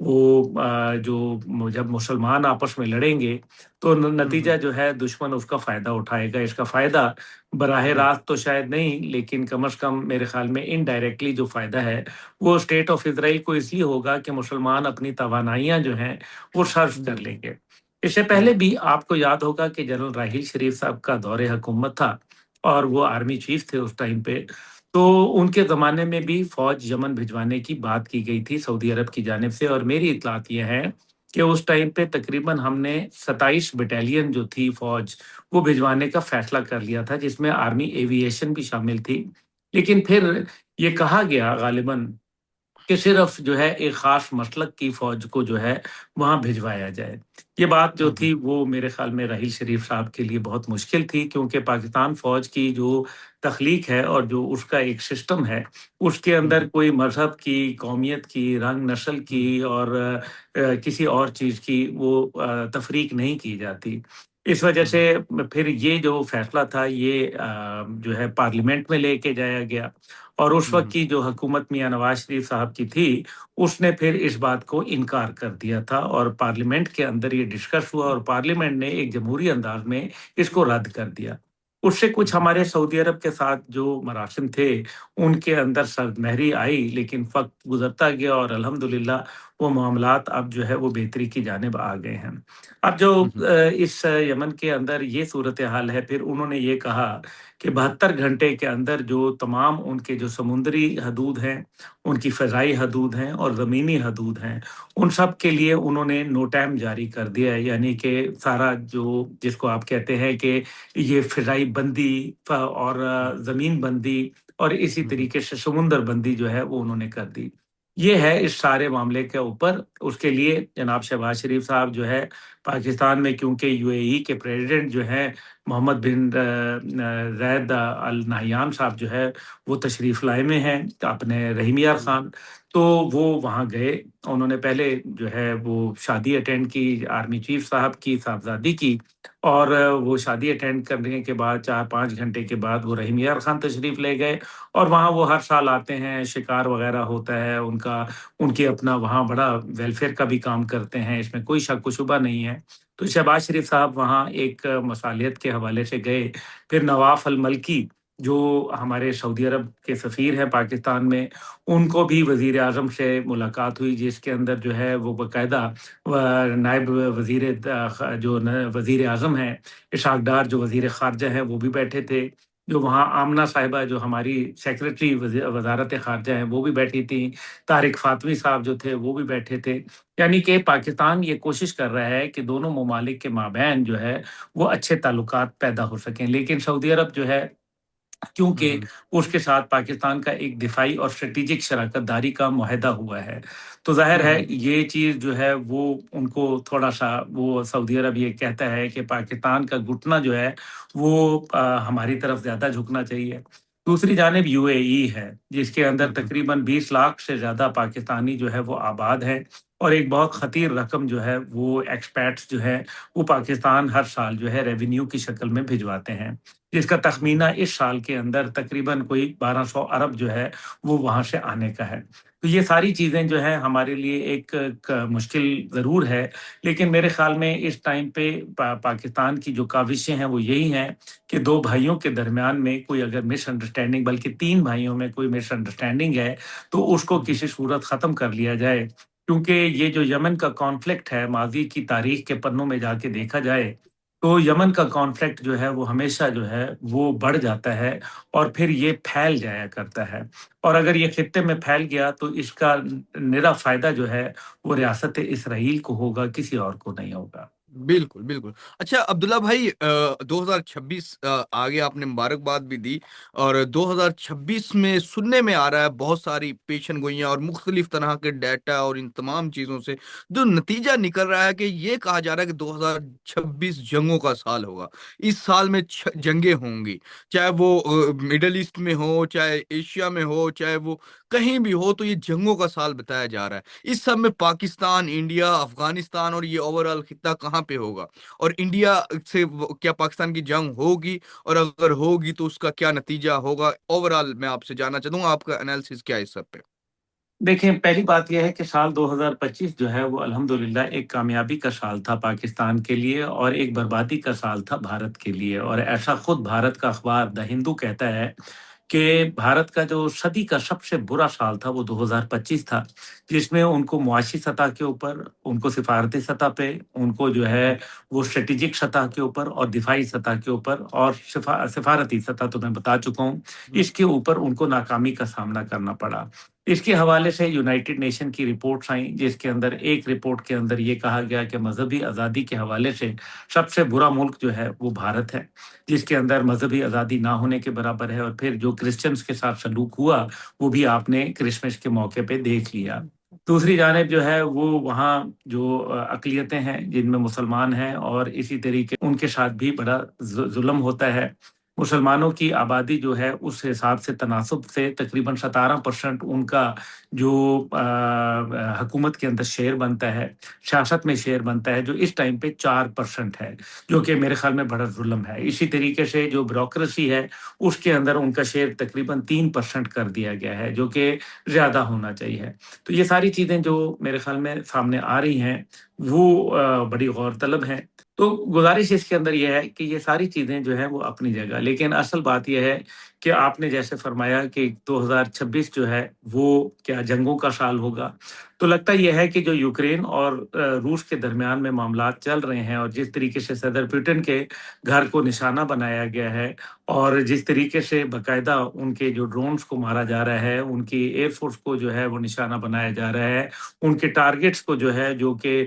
وہ جب مسلمان آپس میں لڑیں گے تو نتیجہ ہوں جو ہے دشمن اس کا فائدہ اٹھائے گا. اس کا فائدہ براہ ہوں راست تو شاید نہیں، لیکن کم از کم میرے خیال میں انڈائریکٹلی جو فائدہ ہے وہ اسٹیٹ آف اسرائیل کو اس لیے ہوگا کہ مسلمان اپنی توانائیاں جو ہیں وہ صرف کر بالکل لیں گے. اس سے پہلے بالکل. بھی آپ کو یاد ہوگا کہ جنرل راحیل شریف صاحب کا دور حکومت تھا اور وہ آرمی چیف تھے اس ٹائم پہ. تو ان کے زمانے میں بھی فوج یمن بھجوانے کی بات کی گئی تھی سعودی عرب کی جانب سے، اور میری اطلاعات یہ ہے کہ اس ٹائم پہ تقریباً ہم نے 27 بٹالین جو تھی فوج وہ بھجوانے کا فیصلہ کر لیا تھا، جس میں آرمی ایوییشن بھی شامل تھی. لیکن پھر یہ کہا گیا غالباً کہ صرف جو ہے ایک خاص مسلک کی فوج کو جو ہے وہاں بھجوایا جائے. یہ بات جو ہوں تھی وہ میرے خیال میں راحیل شریف صاحب کے لیے بہت مشکل تھی، کیونکہ پاکستان فوج کی جو تخلیق ہے اور جو اس کا ایک سسٹم ہے اس کے اندر ہوں کوئی مذہب کی، قومیت کی، رنگ نسل کی ہوں اور کسی اور چیز کی وہ تفریق نہیں کی جاتی. اس وجہ سے ہوں پھر یہ جو فیصلہ تھا یہ جو ہے پارلیمنٹ میں لے کے جایا گیا، اور اس وقت ہوں کی جو حکومت میاں نواز شریف صاحب کی تھی اس نے پھر اس بات کو انکار کر دیا تھا، اور پارلیمنٹ کے اندر یہ ڈسکس ہوا اور پارلیمنٹ نے ایک جمہوری انداز میں اس کو رد کر دیا. اس سے کچھ ہوں ہمارے سعودی عرب کے ساتھ جو مراسم تھے ان کے اندر سرد مہری آئی، لیکن وقت گزرتا گیا اور الحمدللہ وہ معاملات اب جو ہے وہ بہتری کی جانب آ گئے ہیں. اب جو ہوں اس یمن کے اندر یہ صورتحال ہے، پھر انہوں نے یہ کہا کہ 72 گھنٹے کے اندر جو تمام ان کے جو سمندری حدود ہیں، ان کی فضائی حدود ہیں اور زمینی حدود ہیں، ان سب کے لیے انہوں نے نو ٹائم جاری کر دیا ہے. یعنی کہ سارا جو جس کو آپ کہتے ہیں کہ یہ فضائی بندی اور زمین بندی اور اسی ہوں طریقے سے سمندر بندی جو ہے وہ انہوں نے کر دی. یہ ہے اس سارے معاملے کے اوپر. اس کے لیے جناب شہباز شریف صاحب جو ہے پاکستان میں، کیونکہ یو اے ای کے پریزیڈنٹ جو ہیں محمد بن زید ال نہیان صاحب جو ہے وہ تشریف لائے میں ہیں اپنے رحیم یار ہوں خان. تو وہ وہاں گئے، انہوں نے پہلے جو ہے وہ شادی اٹینڈ کی آرمی چیف صاحب کی صاحبزادی کی، اور وہ شادی اٹینڈ کرنے کے بعد 4-5 گھنٹے کے بعد وہ رحیم یار خان تشریف لے گئے. اور وہاں وہ ہر سال آتے ہیں، شکار وغیرہ ہوتا ہے ان کا، ان کے اپنا وہاں بڑا ویلفیئر کا بھی کام کرتے ہیں، اس میں کوئی شک و شبہ نہیں ہے. تو شہباز شریف صاحب وہاں ایک مصالحت کے حوالے سے گئے. پھر نواف الملکی جو ہمارے سعودی عرب کے سفیر ہیں پاکستان میں، ان کو بھی وزیر اعظم سے ملاقات ہوئی، جس کے اندر جو ہے وہ باقاعدہ نائب وزیر اعظم ہیں اشاق ڈار، جو وزیر خارجہ ہیں وہ بھی بیٹھے تھے. جو وہاں آمنہ صاحبہ جو ہماری سیکرٹری وزارت خارجہ ہیں وہ بھی بیٹھی تھیں. طارق فاطمی صاحب جو تھے وہ بھی بیٹھے تھے. یعنی کہ پاکستان یہ کوشش کر رہا ہے کہ دونوں ممالک کے مابین جو ہے وہ اچھے تعلقات پیدا ہو سکیں. لیکن سعودی عرب جو ہے کیونکہ ہوں اس کے ساتھ پاکستان کا ایک دفاعی اور اسٹریٹجک شراکت داری کا معاہدہ ہوا ہے، تو ظاہر ہے ہوں یہ چیز جو ہے وہ ان کو تھوڑا سا، وہ سعودی عرب یہ کہتا ہے کہ پاکستان کا گھٹنا جو ہے وہ ہماری طرف زیادہ جھکنا چاہیے. دوسری جانب یو اے ای ہے جس کے اندر ہوں تقریباً 20 لاکھ سے زیادہ پاکستانی جو ہے وہ آباد ہیں، اور ایک بہت خطیر رقم جو ہے وہ ایکسپیٹس جو ہے وہ پاکستان ہر سال جو ہے ریونیو کی شکل میں بھجواتے ہیں، جس کا تخمینہ اس سال کے اندر تقریباً کوئی 1200 ارب جو ہے وہ وہاں سے آنے کا ہے. تو یہ ساری چیزیں جو ہیں ہمارے لیے ایک مشکل ضرور ہے، لیکن میرے خیال میں اس ٹائم پہ پاکستان کی جو کاوشیں ہیں وہ یہی ہیں کہ دو بھائیوں کے درمیان میں کوئی اگر مس انڈرسٹینڈنگ، بلکہ تین بھائیوں میں کوئی مس انڈرسٹینڈنگ ہے تو اس کو ہوں کسی صورت ختم کر لیا جائے. کیونکہ یہ جو یمن کا کانفلکٹ ہے، ماضی کی تاریخ کے پنوں میں جا کے دیکھا جائے تو یمن کا کانفلکٹ جو ہے وہ ہمیشہ جو ہے وہ بڑھ جاتا ہے اور پھر یہ پھیل جایا کرتا ہے. اور اگر یہ خطے میں پھیل گیا تو اس کا نرا فائدہ جو ہے وہ ریاست اسرائیل کو ہوگا، کسی اور کو نہیں ہوگا. بالکل بالکل. اچھا عبداللہ بھائی، 2026 آگے آپ نے مبارکباد بھی دی، اور 2026 میں سننے میں آ رہا ہے بہت ساری پیشن گوئیاں اور مختلف طرح کے ڈیٹا اور ان تمام چیزوں سے جو نتیجہ نکل رہا ہے کہ یہ کہا جا رہا ہے کہ 2026 جنگوں کا سال ہوگا. اس سال میں جنگیں ہوں گی، چاہے وہ مڈل ایسٹ میں ہو، چاہے ایشیا میں ہو، چاہے وہ کہیں بھی ہو، تو یہ جنگوں کا سال بتایا جا رہا ہے. اس سب میں پاکستان، انڈیا، افغانستان اور یہ اوور آل خطہ کہاں پہ ہوگا؟ اور انڈیا سے کیا پاکستان کی جنگ ہوگی؟ اور اگر ہوگی تو اس کا کیا نتیجہ ہوگا اوور آل؟ میں آپ سے جاننا چاہتا ہوں آپ کا انالیسس کیا ہے اس سب پہ. دیکھیں، پہلی بات یہ ہے کہ سال 2025 جو ہے وہ الحمدللہ ایک کامیابی کا سال تھا پاکستان کے لیے، اور ایک بربادی کا سال تھا بھارت کے لیے، اور ایسا خود بھارت کا اخبار دا ہندو کہتا ہے کہ بھارت کا جو صدی کا سب سے برا سال تھا وہ 2025 تھا، جس میں ان کو معاشی سطح کے اوپر، ان کو سفارتی سطح پہ، ان کو جو ہے وہ اسٹریٹجک سطح کے اوپر اور دفاعی سطح کے اوپر، اور سفارتی سطح تو میں بتا چکا ہوں، اس کے اوپر ان کو ناکامی کا سامنا کرنا پڑا۔ اس کے حوالے سے یونائٹڈ نیشن کی رپورٹس آئیں، جس کے اندر ایک رپورٹ کے اندر یہ کہا گیا کہ مذہبی آزادی کے حوالے سے سب سے برا ملک جو ہے وہ بھارت ہے، جس کے اندر مذہبی آزادی نہ ہونے کے برابر ہے، اور پھر جو کرسچنز کے ساتھ سلوک ہوا وہ بھی آپ نے کرسمس کے موقع پہ دیکھ لیا۔ دوسری جانب جو ہے وہ وہاں جو اقلیتیں ہیں جن میں مسلمان ہیں، اور اسی طریقے ان کے ساتھ بھی بڑا ظلم ہوتا ہے۔ مسلمانوں کی آبادی جو ہے اس حساب سے تناسب سے تقریباً 17% ان کا جو حکومت کے اندر شیئر بنتا ہے، سیاست میں شیئر بنتا ہے، جو اس ٹائم پہ 4% ہے، جو کہ میرے خیال میں بڑا ظلم ہے۔ اسی طریقے سے جو بیوروکریسی ہے اس کے اندر ان کا شیئر تقریباً 3% کر دیا گیا ہے، جو کہ زیادہ ہونا چاہیے۔ تو یہ ساری چیزیں جو میرے خیال میں سامنے آ رہی ہیں وہ بڑی غور طلب ہیں۔ تو گزارش اس کے اندر یہ ہے کہ یہ ساری چیزیں جو ہیں وہ اپنی جگہ، لیکن اصل بات یہ ہے کہ آپ نے جیسے فرمایا کہ 2026 جو ہے وہ کیا جنگوں کا سال ہوگا، تو لگتا یہ ہے کہ جو یوکرین اور روس کے درمیان میں معاملات چل رہے ہیں، اور جس طریقے سے صدر پوٹن کے گھر کو نشانہ بنایا گیا ہے، اور جس طریقے سے باقاعدہ ان کے جو ڈرونز کو مارا جا رہا ہے، ان کی ایئر فورس کو جو ہے وہ نشانہ بنایا جا رہا ہے، ان کے ٹارگٹس کو جو ہے، جو کہ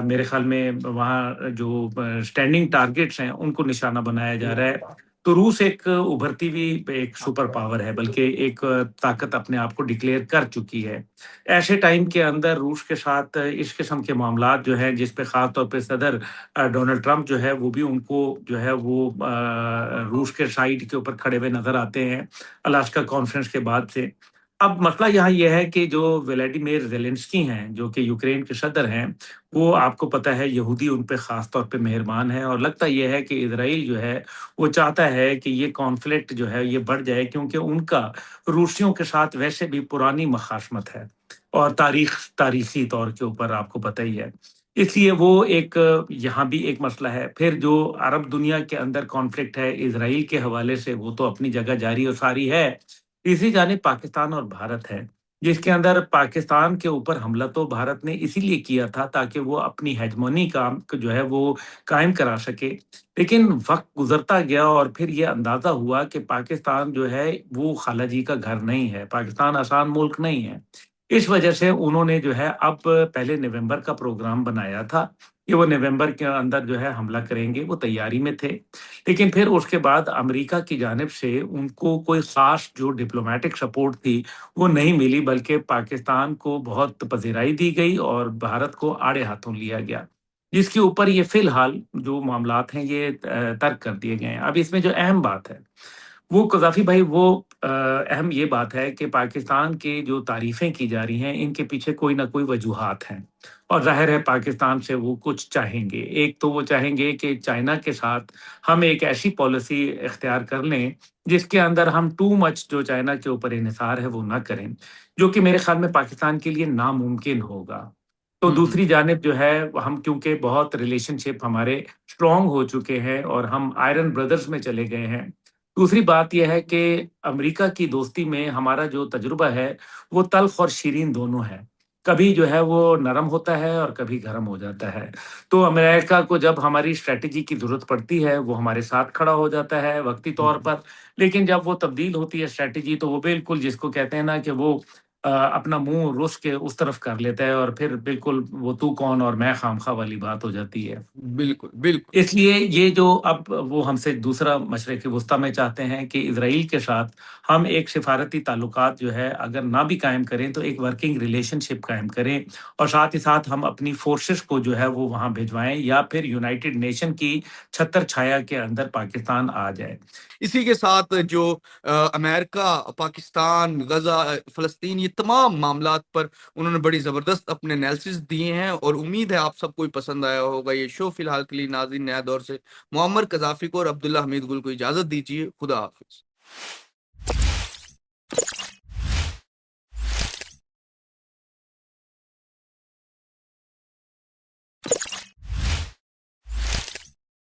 میرے خیال میں وہاں جو اسٹینڈنگ ٹارگٹس ہیں ان کو نشانہ بنایا جا رہا ہے، تو روس ایک ابھرتی ہوئی ایک سپر پاور ہے، بلکہ ایک طاقت اپنے آپ کو ڈکلیئر کر چکی ہے۔ ایسے ٹائم کے اندر روس کے ساتھ اس قسم کے معاملات جو ہیں، جس پہ خاص طور پہ صدر ڈونلڈ ٹرمپ جو ہے وہ بھی ان کو جو ہے وہ روس کے سائڈ کے اوپر کھڑے ہوئے نظر آتے ہیں الاسکا کانفرنس کے بعد سے۔ اب مسئلہ یہاں یہ ہے کہ جو ولیڈیمیر زیلنسکی ہیں، جو کہ یوکرین کے صدر ہیں، وہ آپ کو پتہ ہے یہودی ان پہ خاص طور پہ مہربان ہے، اور لگتا یہ ہے کہ اسرائیل جو ہے وہ چاہتا ہے کہ یہ کانفلکٹ جو ہے یہ بڑھ جائے، کیونکہ ان کا روسیوں کے ساتھ ویسے بھی پرانی مخاصمت ہے، اور تاریخی طور کے اوپر آپ کو پتہ ہی ہے، اس لیے وہ ایک یہاں بھی ایک مسئلہ ہے۔ پھر جو عرب دنیا کے اندر کانفلکٹ ہے اسرائیل کے حوالے سے، وہ تو اپنی جگہ جاری و ساری ہے۔ تیسری جانب پاکستان اور بھارت ہے، جس کے اندر پاکستان کے اوپر حملہ تو بھارت نے اسی لیے کیا تھا تاکہ وہ اپنی ہیجمونی کا جو ہے وہ قائم کرا سکے، لیکن وقت گزرتا گیا اور پھر یہ اندازہ ہوا کہ پاکستان جو ہے وہ خالہ جی کا گھر نہیں ہے، پاکستان آسان ملک نہیں ہے۔ اس وجہ سے انہوں نے جو ہے اب پہلے نومبر کا پروگرام بنایا تھا کہ وہ نومبر کے اندر جو ہے حملہ کریں گے، وہ تیاری میں تھے، لیکن پھر اس کے بعد امریکہ کی جانب سے ان کو کوئی خاص جو ڈپلومیٹک سپورٹ تھی وہ نہیں ملی، بلکہ پاکستان کو بہت پذیرائی دی گئی اور بھارت کو آڑے ہاتھوں لیا گیا، جس کے اوپر یہ فی الحال جو معاملات ہیں یہ ترک کر دیے گئے ہیں۔ اب اس میں جو اہم بات ہے وہ قذافی بھائی، وہ اہم یہ بات ہے کہ پاکستان کی جو تعریفیں کی جا رہی ہیں ان کے پیچھے کوئی نہ کوئی وجوہات ہیں، اور ظاہر ہے پاکستان سے وہ کچھ چاہیں گے۔ ایک تو وہ چاہیں گے کہ چائنا کے ساتھ ہم ایک ایسی پالیسی اختیار کر لیں جس کے اندر ہم ٹو مچ جو چائنا کے اوپر انحصار ہے وہ نہ کریں، جو کہ میرے خیال میں پاکستان کے لیے ناممکن ہوگا۔ تو ہوں دوسری جانب جو ہے ہم کیونکہ بہت ریلیشن شپ ہمارے اسٹرانگ ہو چکے ہیں اور ہم آئرن بردرز میں چلے گئے ہیں۔ دوسری بات یہ ہے کہ امریکہ کی دوستی میں ہمارا جو تجربہ ہے وہ تلخ اور شیرین دونوں ہے، کبھی جو ہے وہ نرم ہوتا ہے اور کبھی گرم ہو جاتا ہے۔ تو امریکہ کو جب ہماری اسٹریٹجی کی ضرورت پڑتی ہے وہ ہمارے ساتھ کھڑا ہو جاتا ہے وقتی طور ہوں پر، لیکن جب وہ تبدیل ہوتی ہے اسٹریٹجی تو وہ بالکل جس کو کہتے ہیں نا کہ وہ اپنا منہ رس کے اس طرف کر لیتا ہے، اور پھر بالکل وہ تو کون اور میں خامخواہ والی بات ہو جاتی ہے۔ بالکل بالکل اس لیے یہ جو اب وہ ہم سے دوسرا مشرق وسطیٰ میں چاہتے ہیں کہ اسرائیل کے ساتھ ہم ایک سفارتی تعلقات جو ہے اگر نہ بھی قائم کریں تو ایک ورکنگ ریلیشن شپ قائم کریں، اور ساتھ ہی ساتھ ہم اپنی فورسز کو جو ہے وہ وہاں بھیجوائیں، یا پھر یونائٹڈ نیشن کی چھتر چھایا کے اندر پاکستان آ جائے۔ اسی کے ساتھ جو امریکہ، پاکستان، غزہ، فلسطین، یہ تمام معاملات پر انہوں نے بڑی زبردست اپنے انالیسز دیے ہیں، اور امید ہے آپ سب کو پسند آیا ہوگا یہ شو۔ فی الحال کے لیے ناظرین، نیا دور سے معمر قذافی کو اور عبداللہ حمید گل کو اجازت دیجیے۔ خدا حافظ۔